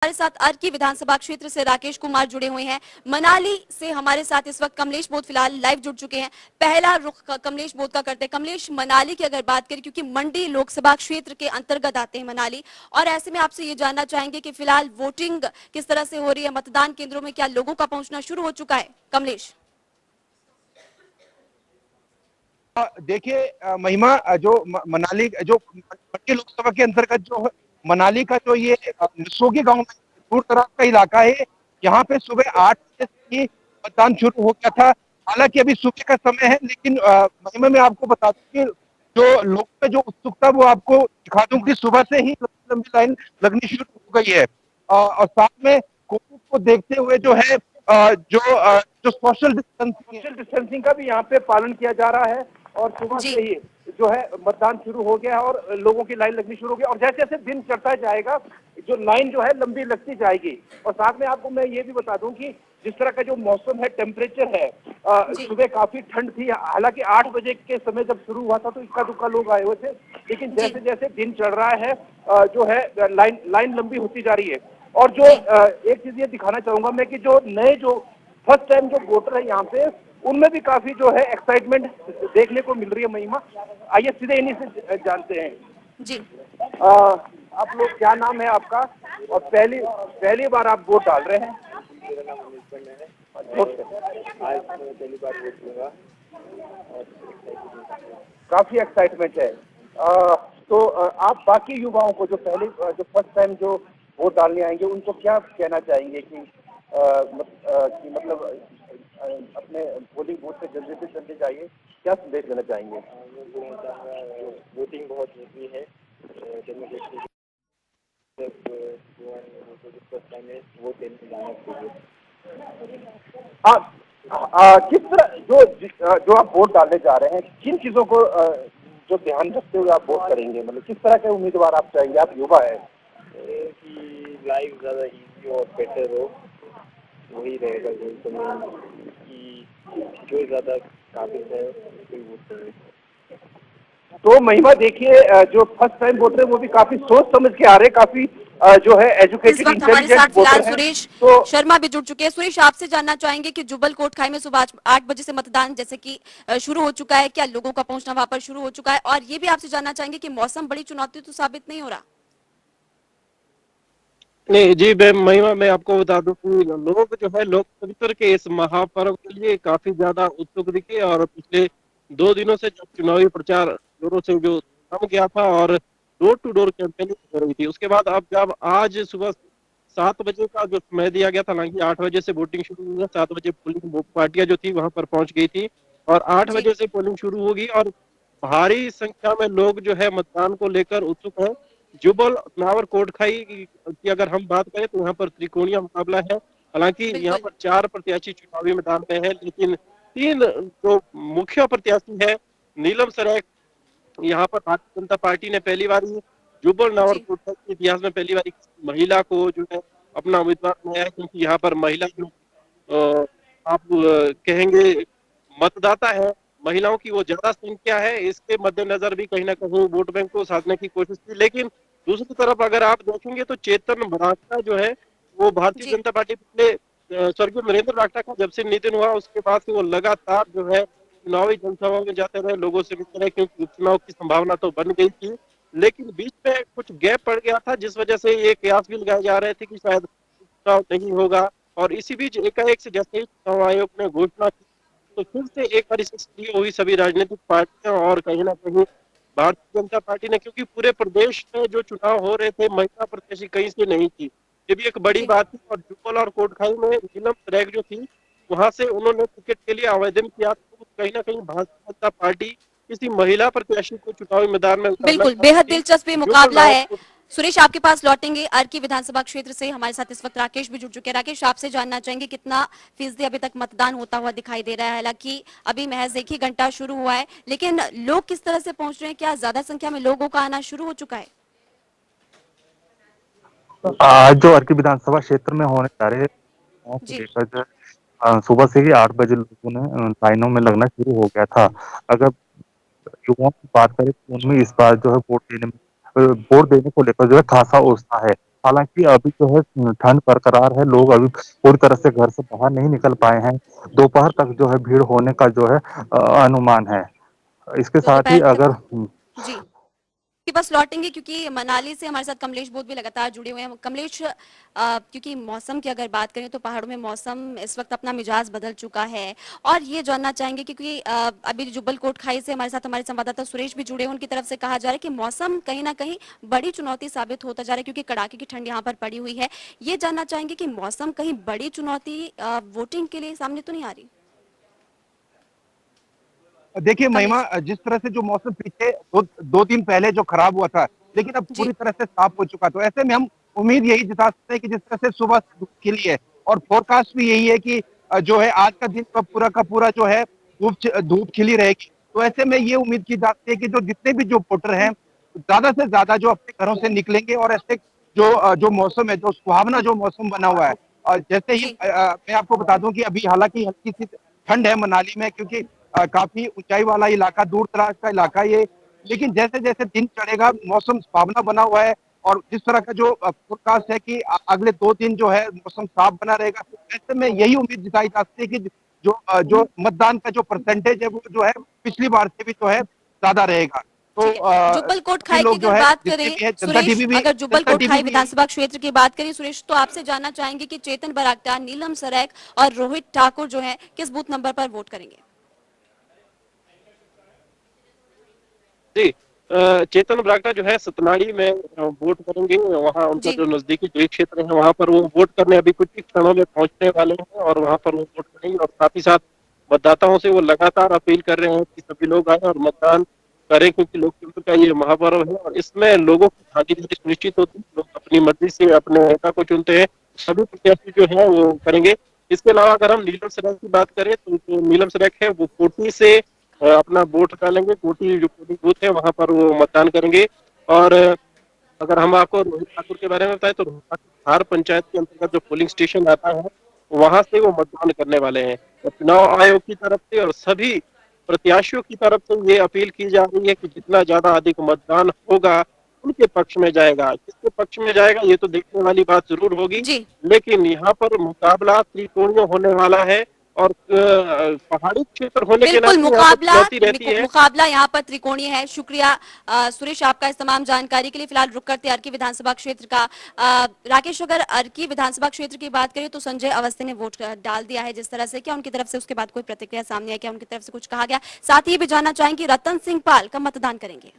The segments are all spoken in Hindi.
हमारे साथ अर्की विधानसभा क्षेत्र से राकेश कुमार जुड़े हुए हैं। मनाली से हमारे साथ इस वक्त कमलेश बोध फिलहाल लाइव जुड़ चुके हैं। पहला रुख कमलेश बोध का करते हैं। कमलेश, मनाली की अगर बात करें, क्योंकि मंडी लोकसभा क्षेत्र के अंतर्गत आते हैं मनाली, और ऐसे में आपसे ये जानना चाहेंगे कि फिलहाल वोटिंग किस तरह से हो रही है, मतदान केंद्रों में क्या लोगों का पहुंचना शुरू हो चुका है? कमलेश। देखिए महिमा, जो मनाली जो मंडी लोकसभा के अंतर्गत जो मनाली का जो ये नसोगी गांव में दूर दराज का इलाका है, यहाँ पे सुबह 8 बजे से ही मतदान शुरू हो गया था। हालांकि अभी सुबह का समय है, लेकिन महिमा मैं आपको बता दूं कि जो लोगों में जो उत्सुकता, वो आपको दिखा दूं कि सुबह से ही लंबी लंबी लाइन लगनी शुरू हो गई है। और साथ में कोविड को देखते हुए जो है जो सोशल डिस्टेंसिंग का भी यहाँ पे पालन किया जा रहा है। और सुबह से ही जो है मतदान शुरू हो गया है और लोगों की लाइन लगनी शुरू हो गई, और जैसे जैसे दिन चढ़ता जाएगा जो लाइन जो है लंबी लगती जाएगी। और साथ में आपको मैं ये भी बता दूं कि जिस तरह का जो मौसम है, टेम्परेचर है, सुबह काफी ठंड थी। हालांकि 8 बजे के समय जब शुरू हुआ था तो इक्का दुक्का लोग आए हुए थे, लेकिन जैसे जैसे दिन चढ़ रहा है जो है लाइन लंबी होती जा रही है। और जो एक चीज ये दिखाना चाहूंगा मैं कि जो नए जो फर्स्ट टाइम जो वोटर है यहाँ पे, उनमें भी काफी जो है एक्साइटमेंट देखने को मिल रही है। महिमा, आइए सीधे इन्हीं से जानते हैं जी। आप लोग, क्या नाम है आपका, और पहली बार आप वोट डाल रहे हैं? मेरा नाम अनिल है। आज मैं पहली बार वोट दूंगा और काफी एक्साइटमेंट है। तो आप बाकी युवाओं को जो फर्स्ट टाइम जो वोट डालने आएंगे, उनको क्या कहना चाहेंगे कि मतलब अपने पोलिंग बूथ पे जल्दी से जल्दी जाइए, क्या संदेश देना चाहेंगे? वोटिंग बहुत जरूरी है। डेमोक्रेसी वोट देने जाना चाहिए। किस तरह जो आप वोट डालने जा रहे हैं, किन चीजों को जो ध्यान रखते हुए आप वोट करेंगे? मतलब किस तरह के उम्मीदवार आप चाहेंगे? आप युवा है कि लाइफ ज़्यादा इजी और बेटर हो, वही रहेगा कि जो ज़्यादा काबिल है कोई वोट करे। तो महिमा, देखिए जो फर्स्ट टाइम वोटर है वो भी काफी सोच समझ के आ रहे हैं, काफी जो है एजुकेटेड इंटेलिजेंट वोटर हैं। सुरेश तो शर्मा भी जुड़ चुके हैं। सुरेश, आपसे जानना चाहेंगे कि जुब्बल कोटखाई में सुबह 8 बजे से मतदान जैसे कि शुरू हो चुका है, क्या लोगों का पहुंचना वहां पर शुरू हो चुका है? और ये भी आपसे जानना चाहेंगे कि मौसम बड़ी चुनौती तो साबित नहीं हो रहा? नहीं जी, महिमा मैं आपको बता दूं कि लोग जो है लोकतंत्र के इस महापर्व के लिए काफी ज्यादा उत्सुक दिखे, और पिछले 2 दिनों से जो चुनावी प्रचार जोरों से जो थम गया था और डोर टू डोर कैंपेनिंग हो रही थी, उसके बाद अब जब आज सुबह 7 बजे का जो समय दिया गया था, हालांकि 8 बजे से वोटिंग शुरू हुई है, 7 बजे पोलिंग पार्टियां जो थी वहां पर पहुंच गई थी और 8 बजे से पोलिंग शुरू होगी और भारी संख्या में लोग जो है मतदान को लेकर उत्सुक है। जुब्बल नावर कोटखाई की अगर हम बात करें तो यहाँ पर त्रिकोणीय मुकाबला है। हालांकि यहाँ पर 4 प्रत्याशी चुनावी मैदान में है, लेकिन 3 जो मुख्य प्रत्याशी है, नीलम सराय, यहाँ पर भारतीय जनता पार्टी ने पहली बार जुब्बल नावर कोटखाई के इतिहास में पहली बार महिला को जो है अपना उम्मीदवार बनाया है, क्योंकि यहाँ पर महिला जो आप कहेंगे मतदाता है, महिलाओं की वो ज्यादा संख्या है। इसके मद्देनजर भी कहीं ना कहीं वोट बैंक को साधने की कोशिश की, लेकिन दूसरी तरफ अगर आप देखेंगे तो चेतन बरागटा जो है वो भारतीय जनता पार्टी पिछले स्वर्गीय नरेंद्र बरागटा का जब से निधन हुआ उसके बाद से वो लगातार जो है चुनावी जनसभाओं में जाते रहे, लोगों से मिलते रहे, क्योंकि उपचुनाव की संभावना तो बन गई थी, लेकिन बीच में कुछ गैप पड़ गया था, जिस वजह से ये कयास भी लगाए जा रहे थे कि शायद चुनाव नहीं होगा। और इसी बीच एकाएक से जैसे ही चुनाव आयोग ने घोषणा की तो फिर से एक बार सक्रिय हुई सभी राजनीतिक पार्टियां, और कहीं ना कहीं भारतीय जनता पार्टी ने, क्योंकि पूरे प्रदेश में जो चुनाव हो रहे थे महिला प्रत्याशी कहीं से नहीं थी, ये भी एक बड़ी बात थी। और जुब्बल और कोटखाई में नीलम सराय जो थी वहां से उन्होंने टिकट के लिए आवेदन किया, तो कहीं ना कहीं भारतीय जनता पार्टी किसी महिला प्रत्याशी को चुनावी मैदान में बिल्कुल, बेहद दिलचस्प मुकाबला है। सुरेश, आपके पास लौटेंगे। अर्की विधानसभा क्षेत्र से हमारे साथ इस वक्त राकेश भी जुड़ चुके हैं। राकेश, आपसे जानना चाहेंगे कितना फीसदी अभी तक मतदान होता हुआ दिखाई दे रहा है? हालांकि अभी महज 1 ही घंटा शुरू हुआ है, लेकिन लोग किस तरह से पहुंच रहे हैं? क्या ज्यादा संख्या में लोगों का आना शुरू हो चुका है? आज जो अर्की विधानसभा क्षेत्र में होने जा रहे हैं, सुबह से ही 8 बजे लोगों ने लाइनों में लगना शुरू हो गया था। अगर युवाओं की बात करें तो उनमें इस बार जो है वोट देने को लेकर जो है खासा उत्साह है। हालांकि अभी जो है ठंड बरकरार है, लोग अभी पूरी तरह से घर से बाहर नहीं निकल पाए हैं। दोपहर तक जो है भीड़ होने का जो है अनुमान है। इसके तो साथ ही दोपहर अगर तक जी के पास लौटेंगे क्योंकि मनाली से हमारे साथ कमलेश बोध भी लगातार जुड़े हुए हैं। कमलेश, क्योंकि मौसम की अगर बात करें तो पहाड़ों में मौसम इस वक्त अपना मिजाज बदल चुका है और ये जानना चाहेंगे क्योंकि अभी जुब्बल कोट खाई से हमारे साथ हमारे संवाददाता सुरेश भी जुड़े हैं, उनकी तरफ से कहा जा रहा है कि मौसम कहीं ना कहीं बड़ी चुनौती साबित होता जा रहा है क्योंकि कड़ाके की ठंड यहाँ पर पड़ी हुई है। ये जानना चाहेंगे कि मौसम कहीं बड़ी चुनौती वोटिंग के लिए सामने तो नहीं आ रही? देखिए महिमा, कमलेश जिस तरह से जो मौसम पीछे दो दिन पहले जो खराब हुआ था, लेकिन अब जी पूरी तरह से साफ हो चुका, तो ऐसे में हम उम्मीद यही जता सकते हैं कि जिस तरह से सुबह धूप खिली है और फोरकास्ट भी यही है कि जो है आज का दिन का पूरा जो है धूप खिली रहेगी। तो ऐसे में ये उम्मीद की जाती है कि जो जितने भी जो वोटर हैं ज्यादा से ज्यादा जो अपने घरों से निकलेंगे और ऐसे जो मौसम है, जो सुहावना जो मौसम बना हुआ है, और जैसे ही जी मैं आपको बता दूं कि अभी हालांकि हल्की सी ठंड है मनाली में, क्योंकि काफी ऊंचाई वाला इलाका, दूर दराज का इलाका ये, लेकिन जैसे जैसे दिन चढ़ेगा मौसम सुहावना बना हुआ है और जिस तरह का जो फोरकास्ट है कि अगले 2 दिन जो है मौसम साफ बना रहेगा। ऐसे में यही उम्मीद जताई जाती है कि जो मतदान का जो परसेंटेज है वो जो है पिछली बार से भी जो है ज्यादा रहेगा। तो ठीक है। जुब्बल कोट सभी खाई की लोग जो अगर है, बात जितने करें भी है, सुरेश, अगर जुब्बल जनता कोट टीवी खाई भी यही। विधानसभा क्षेत्र की बात करें सुरेश, तो आपसे जानना चाहेंगे कि चेतन बरागटा, नीलम सरेख और रोहित ठाकुर जो है किस बूथ नंबर पर वोट करेंगे? जी, चेतन बरागटा जो है सतनाड़ी में वोट करेंगे। वहाँ उनका जी जो नजदीकी गृह क्षेत्र है वहाँ पर वो वोट करने अभी कुछ ही क्षणों में पहुंचने वाले हैं और वहाँ पर वो वोट करेंगे और साथ ही साथ मतदाताओं से वो लगातार अपील कर रहे हैं कि सभी लोग आए और मतदान करें क्योंकि लोकतंत्र का ये महापर्व है और इसमें लोगों की भागीदारी सुनिश्चित होती है। लोग अपनी मर्जी से अपने नेता को चुनते हैं। सभी प्रत्याशी जो है वो करेंगे। इसके अलावा अगर हम नीलम सरेख की बात करें तो जो नीलम सरेख है वो कोटी से अपना वोट डालेंगे। कोटी जो पोलिंग बूथ है वहां पर वो मतदान करेंगे। और अगर हम आपको रोहित ठाकुर के बारे में बताएं तो रोहित ठाकुर धार पंचायत के अंतर्गत जो पोलिंग स्टेशन आता है वहां से वो मतदान करने वाले हैं। तो चुनाव आयोग की तरफ से और सभी प्रत्याशियों की तरफ से ये अपील की जा रही है कि जितना ज्यादा अधिक मतदान होगा उनके पक्ष में जाएगा। किसके पक्ष में जाएगा ये तो देखने वाली बात जरूर होगी, जी लेकिन यहाँ पर मुकाबला त्रिकोणीय होने वाला है और पहाड़ी क्षेत्र होने के बिल्कुल, नाते यहाँ पर मुकाबला चुनौती रहती है। मुकाबला यहाँ पर त्रिकोणीय है। शुक्रिया सुरेश आपका इस तमाम जानकारी के लिए। फिलहाल रुक करते हैं अर्की विधानसभा क्षेत्र का। राकेश, अगर अर्की विधानसभा क्षेत्र की बात करें तो संजय अवस्थी ने वोट डाल दिया है जिस तरह से, क्या उनकी तरफ से उसके बाद कोई प्रतिक्रिया सामने आई? क्या उनकी तरफ से कुछ कहा गया? साथ ही ये भी जानना चाहेंगे रतन सिंह पाल कब मतदान करेंगे?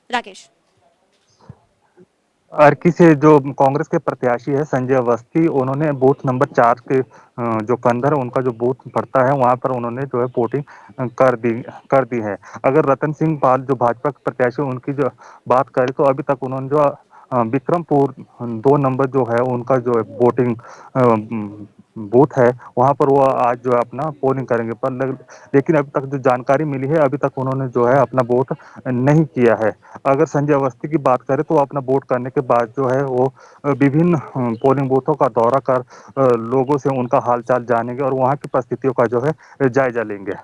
राकेश अर्की से जो कांग्रेस के प्रत्याशी है संजय अवस्थी, उन्होंने बूथ नंबर 4 के जो कंधर उनका जो बूथ पड़ता है वहां पर उन्होंने जो है वोटिंग कर दी है। अगर रतन सिंह पाल जो भाजपा के प्रत्याशी उनकी जो बात करें तो अभी तक उन्होंने जो विक्रमपुर 2 नंबर जो है उनका जो वोटिंग बूथ है वहां पर वो आज जो है अपना पोलिंग करेंगे। लेकिन अभी तक जो जानकारी मिली है अभी तक उन्होंने जो है अपना वोट नहीं किया है। अगर संजय अवस्थी की बात करें तो अपना वोट करने के बाद जो है वो विभिन्न पोलिंग बूथों का दौरा कर लोगों से उनका हालचाल जानेंगे और वहाँ की परिस्थितियों का जो है जायजा लेंगे।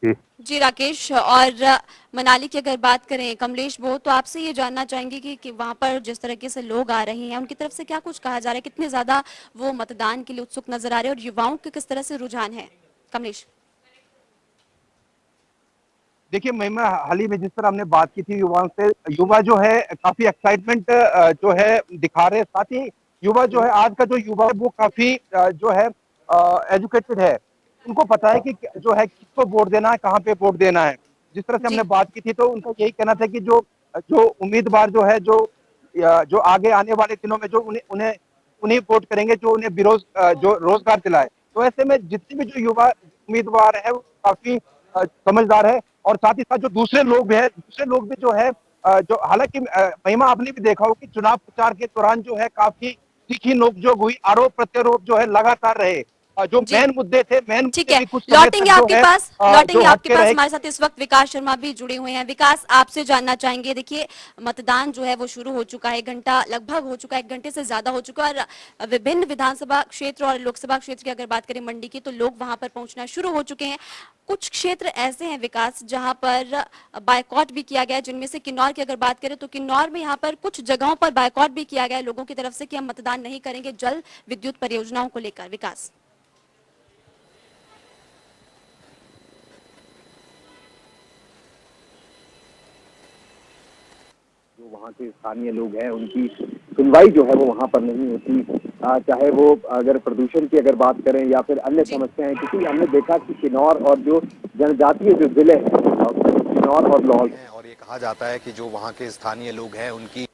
जी। जी राकेश, और मनाली की अगर बात करें कमलेश वो, तो आपसे ये जानना चाहेंगे कि वहां पर जिस तरीके से लोग आ रहे हैं उनकी तरफ से क्या कुछ कहा जा रहा है, कितने ज्यादा वो मतदान के लिए उत्सुक नजर आ रहे हैं और युवाओं के किस तरह से रुझान है? कमलेश देखिए महिमा, हाल ही में जिस तरह हमने बात की थी युवाओं से, युवा जो है काफी एक्साइटमेंट जो है दिखा रहे हैं। साथ ही युवा जो है, आज का जो युवा है वो काफी जो है एजुकेटेड है। उनको पता है कि जो है किसको वोट देना है, कहाँ पे वोट देना है। जिस तरह से हमने जी बात की थी तो उनका यही कहना था कि जो जो उम्मीदवार जो है जो आगे आने वाले दिनों में जो उन्हें उन्हें उन्हें वोट करेंगे जो उन्हें जो रोजगार दिलाए। तो ऐसे में जितने भी जो युवा उम्मीदवार है वो काफी समझदार है। और साथ ही साथ जो दूसरे लोग भी जो है जो हालांकि महिमा आपने भी देखा हो कि चुनाव प्रचार के दौरान जो है काफी तीखी नोकझोंक हुई, आरोप प्रत्यारोप जो है लगातार रहे। जो जी। मेन मुद्दे थे, मेन ठीक मुद्दे है, भी कुछ समय लौटेंगे तक जो आपके है पास, जो लौटेंगे आपके हटके पास। रहे। हमारे साथ इस वक्त विकास शर्मा भी जुड़े हुए हैं। विकास, आपसे जानना चाहेंगे, देखिए मतदान जो है वो शुरू हो चुका है, घंटा लगभग हो चुका है, 1 घंटे से ज्यादा हो चुका है, और विभिन्न विधानसभा क्षेत्र और लोकसभा क्षेत्र की अगर बात करें मंडी की, तो लोग वहां पर पहुंचना शुरू हो चुके हैं। कुछ क्षेत्र ऐसे हैं विकास जहां पर बायकॉट भी किया गया है, जिनमें से किन्नौर की अगर बात करें तो किन्नौर में यहाँ पर कुछ जगहों पर बायकॉट भी किया गया है लोगों की तरफ से कि हम मतदान नहीं करेंगे जल विद्युत परियोजनाओं को लेकर। विकास, जो वहाँ के स्थानीय लोग हैं उनकी सुनवाई जो है वो वहाँ पर नहीं होती, चाहे वो अगर प्रदूषण की अगर बात करें या फिर अन्य समस्याएं, क्योंकि हमने देखा कि किन्नौर और जो जनजातीय जो जिले हैं किन्नौर और लाहौल, और ये कहा जाता है कि जो वहाँ के स्थानीय लोग हैं उनकी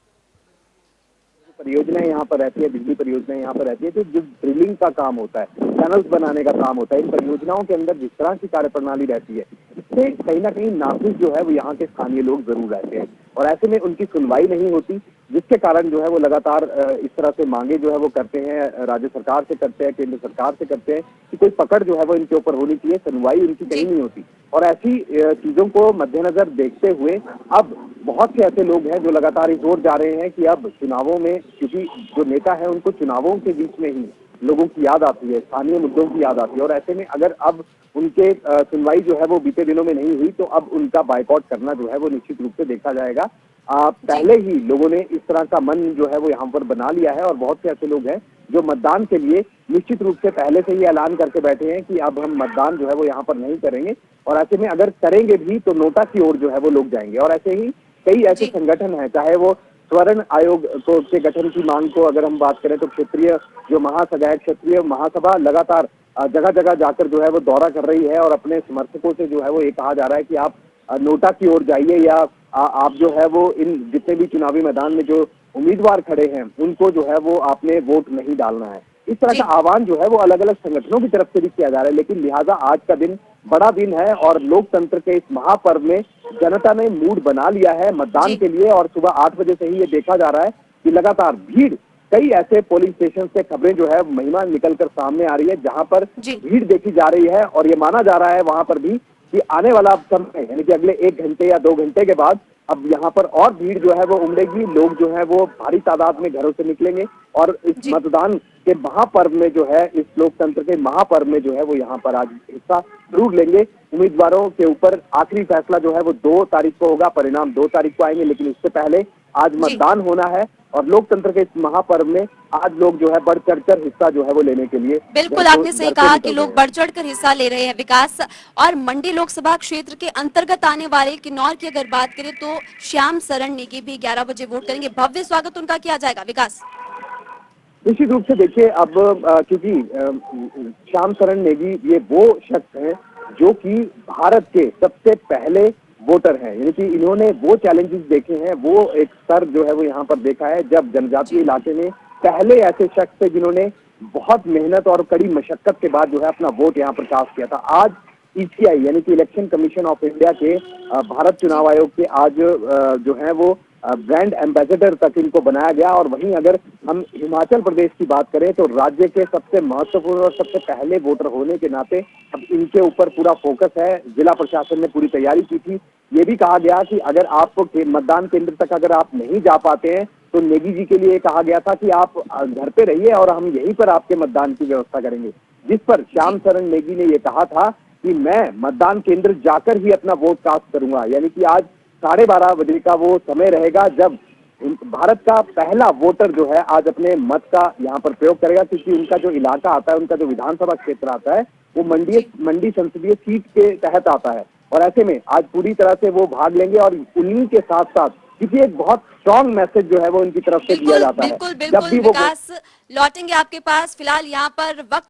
परियोजनाएं यहाँ पर रहती है, बिजली परियोजनाएं यहाँ पर रहती है, तो जो ड्रिलिंग का काम होता है, टनल्स बनाने का काम होता है, इन परियोजनाओं के अंदर जिस तरह की कार्यप्रणाली रहती है, इससे कहीं ना कहीं नाखुश जो है वो यहाँ के स्थानीय लोग जरूर रहते हैं, और ऐसे में उनकी सुनवाई नहीं होती, जिसके कारण जो है वो लगातार इस तरह से मांगे जो है वो करते हैं, राज्य सरकार से करते हैं, केंद्र सरकार से करते हैं कि कोई पकड़ जो है वो इनके ऊपर होनी चाहिए, सुनवाई उनकी कहीं नहीं होती। और ऐसी चीजों को मद्देनजर देखते हुए अब बहुत से ऐसे लोग हैं जो लगातार इस ओर जा रहे हैं कि अब चुनावों में, क्योंकि जो नेता है उनको चुनावों के बीच में ही लोगों की याद आती है, स्थानीय मुद्दों की याद आती है, और ऐसे में अगर अब उनके सुनवाई जो है वो बीते दिनों में नहीं हुई तो अब उनका बायकॉट करना जो है वो निश्चित रूप से देखा जाएगा। पहले ही लोगों ने इस तरह का मन जो है वो यहाँ पर बना लिया है, और बहुत से ऐसे लोग हैं जो मतदान के लिए निश्चित रूप से पहले से ही ऐलान करके बैठे हैं कि अब हम मतदान जो है वो यहाँ पर नहीं करेंगे, और ऐसे में अगर करेंगे भी तो नोटा की ओर जो है वो लोग जाएंगे। और ऐसे ही कई ऐसे संगठन हैं, चाहे वो स्वर्ण आयोग को के गठन की मांग को अगर हम बात करें तो क्षेत्रीय जो महासभा है, क्षेत्रीय महासभा लगातार जगह जगह जाकर जो है वो दौरा कर रही है, और अपने समर्थकों से जो है वो ये कहा जा रहा है कि आप नोटा की ओर जाइए, या आप जो है वो इन जितने भी चुनावी मैदान में जो उम्मीदवार खड़े हैं उनको जो है वो आपने वोट नहीं डालना है। इस तरह का आह्वान जो है वो अलग अलग संगठनों की तरफ से भी किया जा रहा है, लेकिन लिहाजा आज का दिन बड़ा दिन है और लोकतंत्र के इस महापर्व में जनता ने मूड बना लिया है मतदान के लिए, और सुबह 8 बजे से ही ये देखा जा रहा है कि लगातार भीड़, कई ऐसे पोलिंग स्टेशन से खबरें जो है महिमा निकलकर सामने आ रही है जहां पर भीड़ देखी जा रही है, और ये माना जा रहा है वहां पर भी कि आने वाला समय यानी कि अगले 1 घंटे या 2 घंटे के बाद अब यहाँ पर और भीड़ जो है वो उमड़ेगी, लोग जो है वो भारी तादाद में घरों से निकलेंगे, और इस मतदान के महापर्व में जो है, इस लोकतंत्र के महापर्व में जो है वो यहाँ पर आज हिस्सा जरूर लेंगे। उम्मीदवारों के ऊपर आखिरी फैसला जो है वो 2 तारीख को होगा, परिणाम 2 तारीख को आएंगे, लेकिन उससे पहले आज मतदान होना है, और लोकतंत्र के इस महापर्व में आज लोग जो है बढ़ चढ़कर हिस्सा जो है वो लेने के लिए, बिल्कुल आपने सही कहा कि लोग बढ़ चढ़कर हिस्सा ले रहे हैं। विकास, और मंडी लोकसभा क्षेत्र के अंतर्गत आने वाले किन्नौर की अगर बात करें तो श्याम शरण नेगी भी 11 बजे वोट करेंगे, भव्य स्वागत उनका किया जाएगा। विकास, निश्चित रूप से देखिए, अब क्योंकि श्याम शरण नेगी ये वो शख्स हैं जो कि भारत के सबसे पहले वोटर हैं, यानी कि इन्होंने वो चैलेंजेस देखे हैं, वो एक स्तर जो है वो यहाँ पर देखा है जब जनजातीय इलाके में पहले ऐसे शख्स थे जिन्होंने बहुत मेहनत और कड़ी मशक्कत के बाद जो है अपना वोट यहाँ पर कास्ट किया था। आज ईसीआई यानी कि इलेक्शन कमीशन ऑफ इंडिया के भारत चुनाव आयोग के आज जो है वो ब्रांड एम्बेसडर तक इनको बनाया गया, और वहीं अगर हम हिमाचल प्रदेश की बात करें तो राज्य के सबसे महत्वपूर्ण और सबसे पहले वोटर होने के नाते अब इनके ऊपर पूरा फोकस है। जिला प्रशासन ने पूरी तैयारी की थी, ये भी कहा गया कि अगर आप मतदान केंद्र तक अगर आप नहीं जा पाते हैं तो नेगी जी के लिए कहा गया था कि आप घर पे रहिए और हम यहीं पर आपके मतदान की व्यवस्था करेंगे, जिस पर श्याम शरण नेगी ने ये कहा था कि मैं मतदान केंद्र जाकर ही अपना वोट कास्ट करूंगा, यानी कि आज 12:30 बजे का वो समय रहेगा जब भारत का पहला वोटर जो है आज अपने मत का यहाँ पर प्रयोग करेगा, क्योंकि उनका जो इलाका आता है, उनका जो विधानसभा क्षेत्र आता है वो मंडी संसदीय सीट के तहत आता है, और ऐसे में आज पूरी तरह से वो भाग लेंगे, और उन्हीं के साथ साथ क्योंकि एक बहुत स्ट्रॉन्ग मैसेज जो है वो उनकी तरफ से दिया जाता है। बिल्कुल, विकास लौटेंगे आपके पास, फिलहाल यहाँ पर वक्त